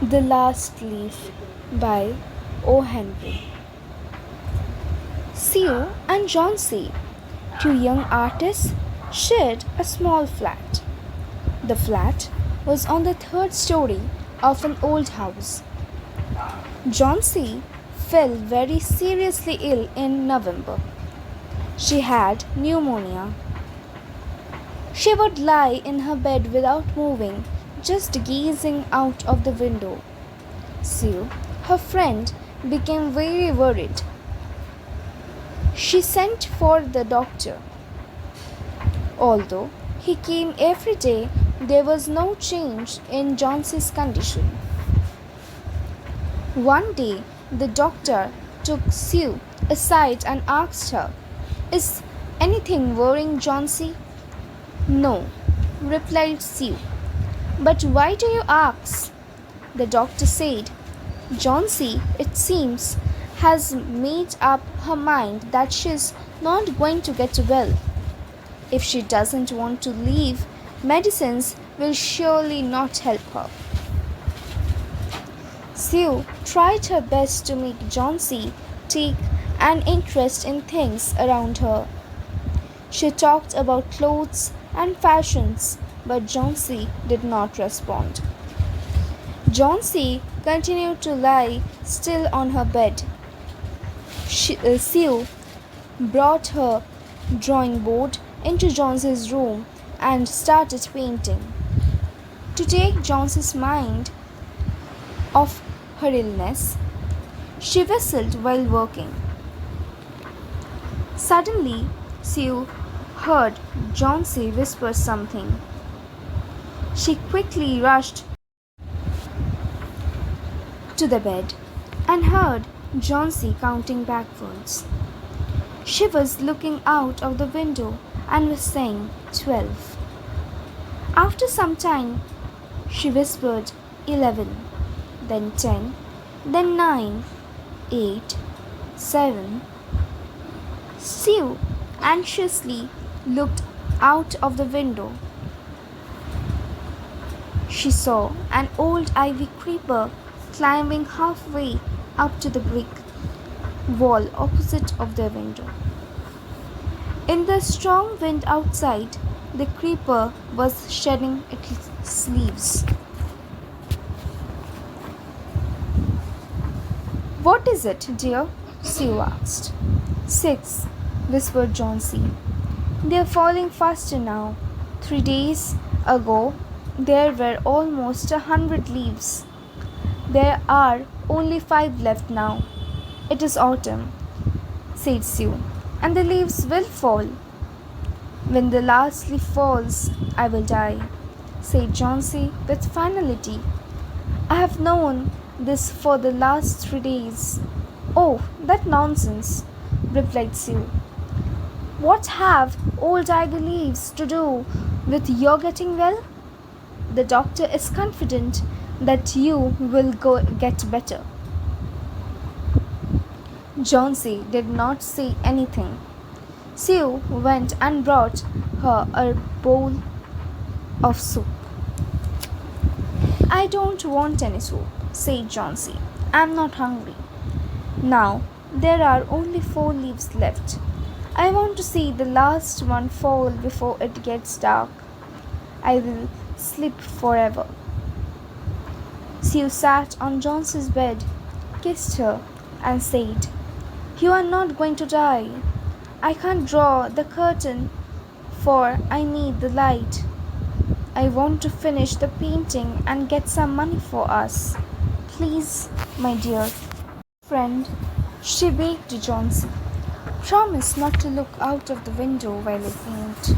The Last Leaf by O. Henry. Sue and Johnsy, two young artists, shared a small flat. The flat was on the third story of an old house. Johnsy fell very seriously ill in November. She had pneumonia. She would lie in her bed without moving, just gazing out of the window. Sue, her friend, became very worried. She sent for the doctor. Although he came every day, there was no change in Johnsy's condition. One day, the doctor took Sue aside and asked her, "Is anything worrying Johnsy?" "No," replied Sue. "But why do you ask?" The doctor said, "Johnsy, it seems, has made up her mind that she's not going to get well. If she doesn't want to leave, medicines will surely not help her." Sue tried her best to make Johnsy take an interest in things around her. She talked about clothes and fashions, but Johnsy did not respond. Johnsy continued to lie still on her bed. Sue brought her drawing board into Johnsy's room and started painting. To take Johnsy's mind off her illness, she whistled while working. Suddenly, Sue heard Johnsy whisper something. She quickly rushed to the bed and heard Johnsy counting backwards. She was looking out of the window and was saying 12. After some time, she whispered 11, then 10, then 9, 8, 7. Sue anxiously looked out of the window. She saw an old ivy creeper climbing halfway up to the brick wall opposite of their window. In the strong wind outside, the creeper was shedding its leaves. "What is it, dear?" Sue asked. 6, whispered Johnsy. "They're falling faster now. 3 days ago, there were almost 100 leaves. There are only 5 left now. It is autumn," said Sue, "and the leaves will fall." "When the last leaf falls, I will die," said Johnsy with finality. "I have known this for the last 3 days." "Oh, that nonsense," replied Sue. "What have old ivy leaves to do with your getting well? The doctor is confident that you will get better." Johnsy did not say anything. Sue went and brought her a bowl of soup. "I don't want any soup," said Johnsy. "I'm not hungry. Now there are only 4 leaves left. I want to see the last one fall before it gets dark. I will sleep forever." Sue sat on Johnsy's bed, kissed her, and said, "You are not going to die. I can't draw the curtain, for I need the light. I want to finish the painting and get some money for us. Please, my dear friend," she begged Johnsy, "promise not to look out of the window while I paint."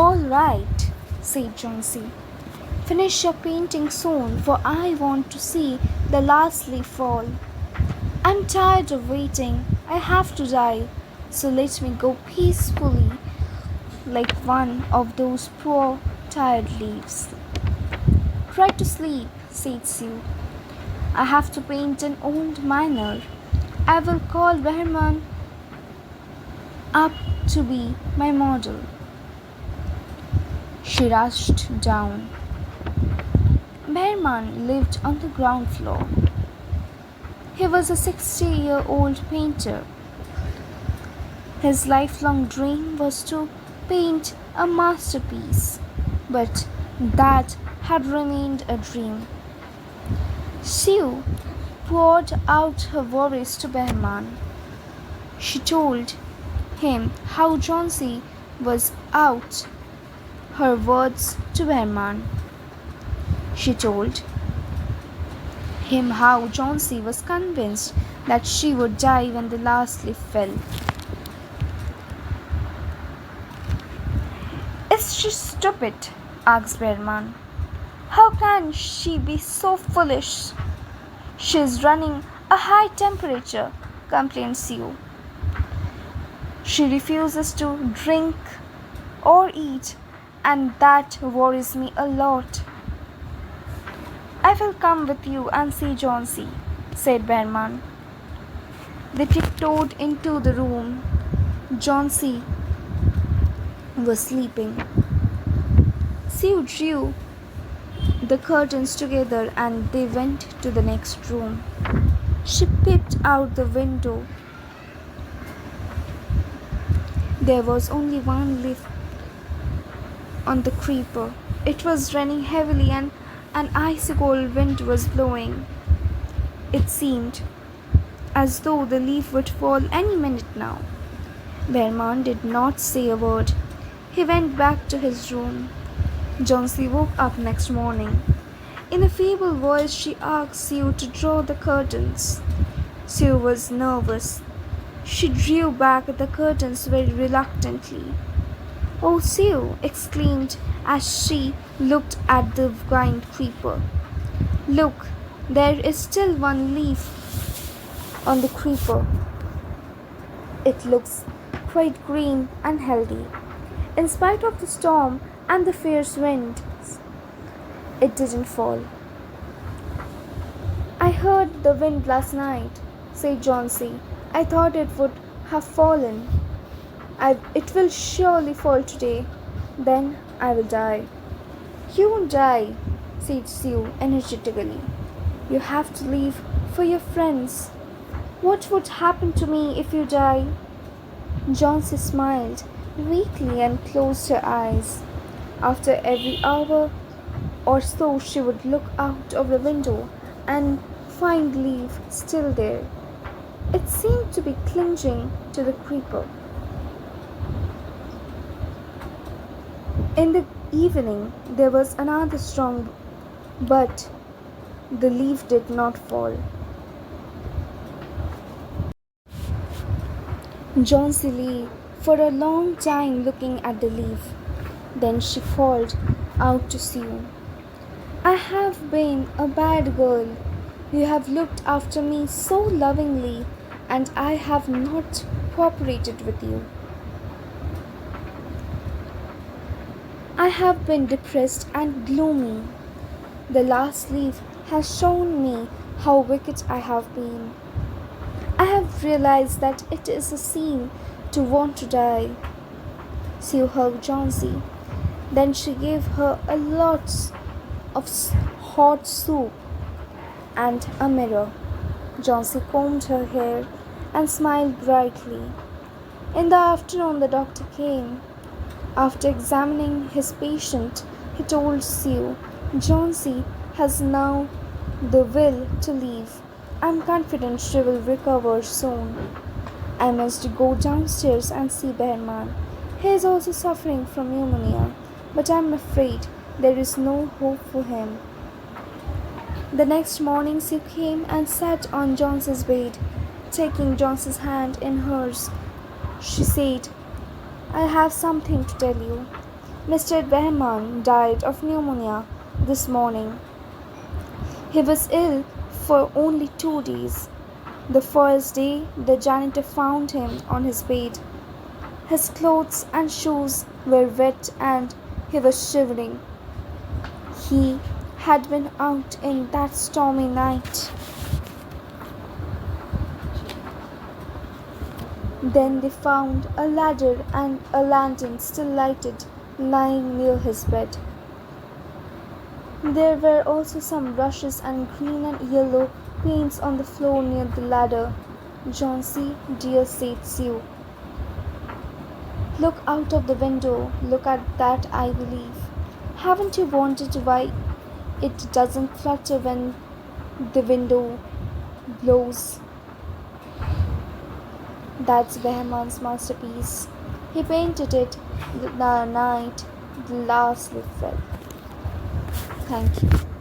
"All right," said Johnsy. "Finish your painting soon, for I want to see the last leaf fall. I'm tired of waiting. I have to die, so let me go peacefully like one of those poor, tired leaves." "Try to sleep," said Sue. "I have to paint an old miner. I will call Behrman up to be my model." She rushed down. Behrman lived on the ground floor. He was a 60-year-old painter. His lifelong dream was to paint a masterpiece, but that had remained a dream. Sue poured out her worries to Behrman. She told him how Johnsy was out. Her words to Behrman. She told him how Johnsy was convinced that she would die when the last leaf fell. Is she stupid? Asked Behrman. How can she be so foolish? She is running a high temperature, complained Sue. She refuses to drink or eat, and that worries me a lot. I will come with you and see Johnsy, said Behrman. They tiptoed into the room. Johnsy was sleeping. Sue drew the curtains together and they went to the next room. She peeped out the window. There was only one leaf on the creeper. It was raining heavily and an icy cold wind was blowing. It seemed as though the leaf would fall any minute now. Behrman did not say a word. He went back to his room. Johnsy woke up next morning. In a feeble voice, she asked Sue to draw the curtains. Sue was nervous. She drew back the curtains very reluctantly. Oh, Sue! Exclaimed as she looked at the giant creeper. Look, there is still one leaf on the creeper. It looks quite green and healthy. In spite of the storm and the fierce winds, it didn't fall. I heard the wind last night, said Johnsy. I thought it would have fallen. It will surely fall today. Then I will die. You won't die, said Sue energetically. You have to leave for your friends. What would happen to me if you die? Johnsy smiled weakly and closed her eyes. After every hour or so, she would look out of the window and find Leaf still there. It seemed to be clinging to the creeper. In the evening, there was another storm, but the leaf did not fall. Johnsy lay for a long time looking at the leaf. Then she called out to Sue. I have been a bad girl. You have looked after me so lovingly, and I have not cooperated with you. I have been depressed and gloomy. The last leaf has shown me how wicked I have been. I have realized that it is a sin to want to die. Sue hugged Johnsy. Then she gave her a lot of hot soup and a mirror. Johnsy combed her hair and smiled brightly. In the afternoon, the doctor came. After examining his patient, he told Sue, Johnsy has now the will to live. I'm confident she will recover soon. I must go downstairs and see Behrman. He is also suffering from pneumonia, but I'm afraid there is no hope for him. The next morning, Sue came and sat on Johnson's bed. Taking Johnson's hand in hers, she said, I have something to tell you. Mr. Behrman died of pneumonia this morning. He was ill for only 2 days. The first day, the janitor found him on his bed. His clothes and shoes were wet and he was shivering. He had been out in that stormy night. Then they found a ladder and a lantern still lighted lying near his bed. There were also some brushes and green and yellow paints on the floor near the ladder. Johnsy, dear, said Sue. Look out of the window. Look at that ivy leaf. Haven't you wondered why it doesn't flutter when the window blows? That's Behman's masterpiece. He painted it the night the last leaf fell. Thank you.